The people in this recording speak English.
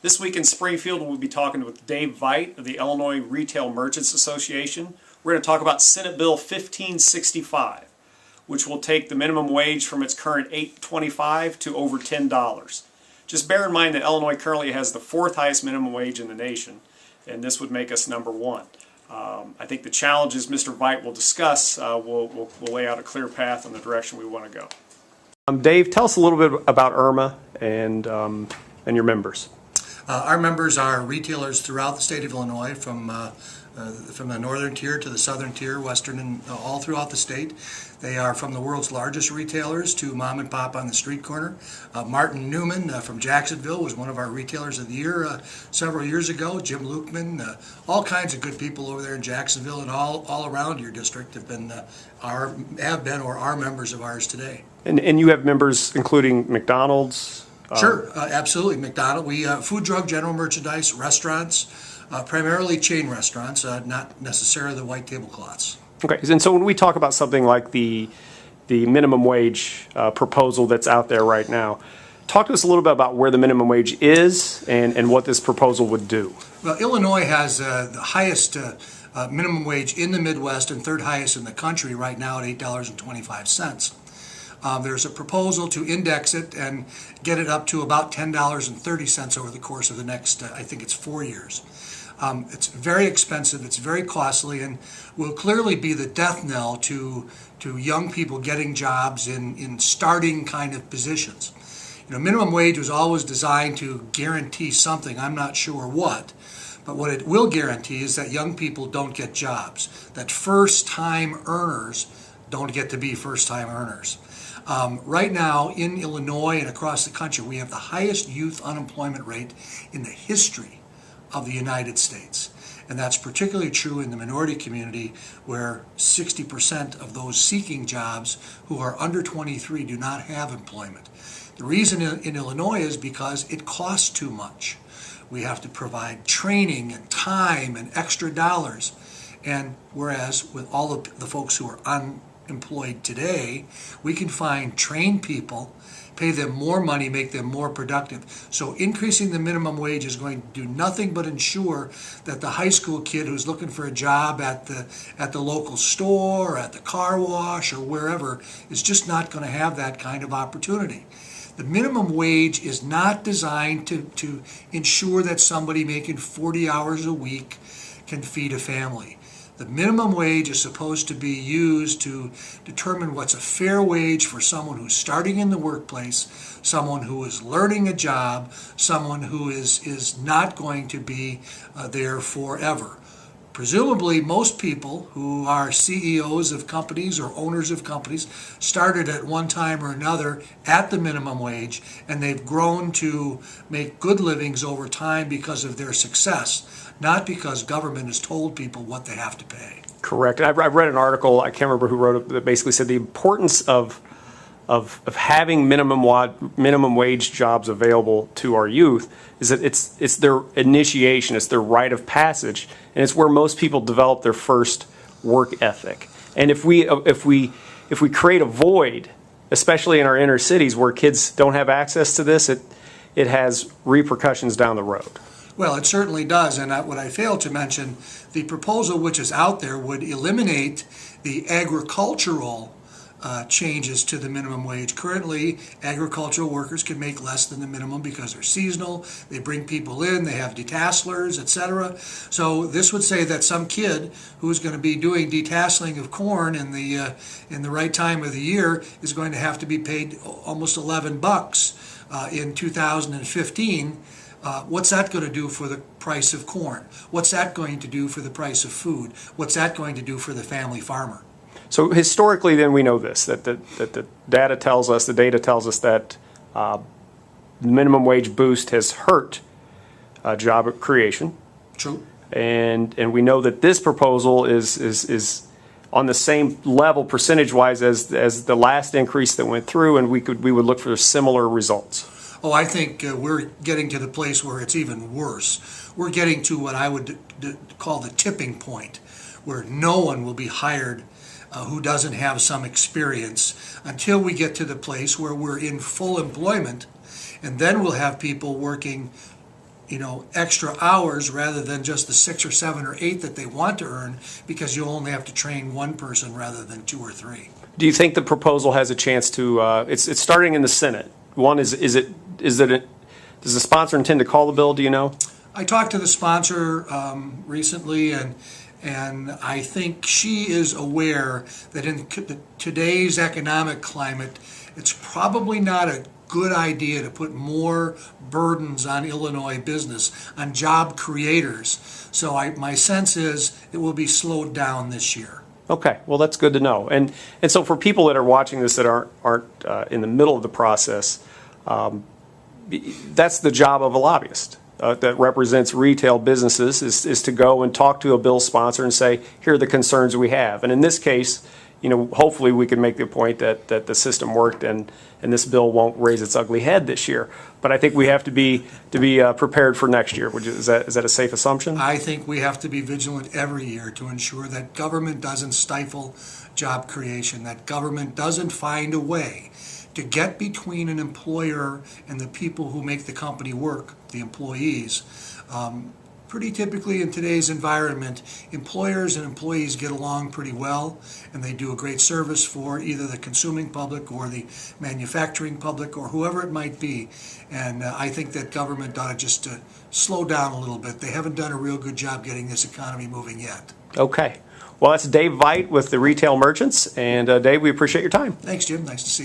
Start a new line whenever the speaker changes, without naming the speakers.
This week in Springfield, we'll be talking with Dave Veit of the Illinois Retail Merchants Association. We're going to talk about Senate Bill 1565, which will take the minimum wage from its current $8.25 to over $10. Just bear in mind that Illinois currently has the fourth highest minimum wage in the nation, and this would make us number one. I think the challenges Mr. Veit will discuss will lay out a clear path in the direction we want to go. Dave, tell us a little bit about IRMA and your members.
Our members are retailers throughout the state of Illinois, from the northern tier to the southern tier, western, and all throughout the state. They are from the world's largest retailers to mom and pop on the street corner. Martin Newman from Jacksonville was one of our retailers of the year several years ago. Jim Lukeman, all kinds of good people over there in Jacksonville and all around your district have been or are members of ours today.
And you have members including McDonald's?
Sure, absolutely. McDonald's, we food, drug, general merchandise, restaurants, primarily chain restaurants, not necessarily the white tablecloths.
Okay, and so when we talk about something like the minimum wage proposal that's out there right now, talk to us a little bit about where the minimum wage is and what this proposal would do.
Well, Illinois has the highest minimum wage in the Midwest and third highest in the country right now at $8.25. There's a proposal to index it and get it up to about $10.30 over the course of the next, I think it's 4 years. It's very expensive, it's very costly, and will clearly be the death knell to young people getting jobs in starting kind of positions. You know, minimum wage was always designed to guarantee something, I'm not sure what, but what it will guarantee is that young people don't get jobs, that first-time earners don't get to be first-time earners. Right now in Illinois and across the country, we have the highest youth unemployment rate in the history of the United States. And that's particularly true in the minority community, where 60% of those seeking jobs who are under 23 do not have employment. The reason in Illinois is because it costs too much. We have to provide training and time and extra dollars. And whereas with all of the folks who are unemployed today, we can find trained people, pay them more money, make them more productive. So increasing the minimum wage is going to do nothing but ensure that the high school kid who's looking for a job at the local store or at the car wash or wherever is just not going to have that kind of opportunity. The minimum wage is not designed to ensure that somebody making 40 hours a week can feed a family. The minimum wage is supposed to be used to determine what's a fair wage for someone who's starting in the workplace, someone who is learning a job, someone who is not going to be there forever. Presumably, most people who are CEOs of companies or owners of companies started at one time or another at the minimum wage, and they've grown to make good livings over time because of their success, not because government has told people what they have to pay.
Correct. I've read an article, I can't remember who wrote it, that basically said the importance of having minimum wage jobs available to our youth is that it's their initiation, it's their rite of passage, and it's where most people develop their first work ethic. And if we create a void, especially in our inner cities where kids don't have access to this, it has repercussions down the road.
Well, it certainly does, and what I failed to mention, the proposal which is out there would eliminate the agricultural changes to the minimum wage. Currently, agricultural workers can make less than the minimum because they're seasonal, they bring people in, they have detasselers, etc. So this would say that some kid who's going to be doing detasseling of corn in the right time of the year is going to have to be paid almost $11 in 2015. What's that going to do for the price of corn? What's that going to do for the price of food? What's that going to do for the family farmer?
So historically, then, we know this, that the data tells us that the minimum wage boost has hurt job creation.
True.
And we know that this proposal is on the same level percentage-wise as the last increase that went through, and we would look for similar results.
Oh, I think we're getting to the place where it's even worse. We're getting to what I would call the tipping point, where no one will be hired who doesn't have some experience until we get to the place where we're in full employment, and then we'll have people working extra hours rather than just the 6 or 7 or 8 that they want to earn, because you only have to train one person rather than 2 or 3.
Do you think the proposal has a chance to, it's starting in the Senate. One, does the sponsor intend to call the bill, do you know?
I talked to the sponsor recently, and I think she is aware that in today's economic climate, it's probably not a good idea to put more burdens on Illinois business, on job creators. So my sense is it will be slowed down this year.
Okay, well, that's good to know. And so for people that are watching this that aren't in the middle of the process, that's the job of a lobbyist that represents retail businesses, is to go and talk to a bill sponsor and say, here are the concerns we have. And in this case, hopefully we can make the point that the system worked and this bill won't raise its ugly head this year. But I think we have to be prepared for next year. Is that a safe assumption?
I think we have to be vigilant every year to ensure that government doesn't stifle job creation, that government doesn't find a way to get between an employer and the people who make the company work, the employees. Pretty typically in today's environment, employers and employees get along pretty well, and they do a great service for either the consuming public or the manufacturing public or whoever it might be. And I think that government ought to just slow down a little bit. They haven't done a real good job getting this economy moving yet.
Okay. Well, that's Dave Veit with the Retail Merchants. And Dave, we appreciate your time.
Thanks, Jim. Nice to see you.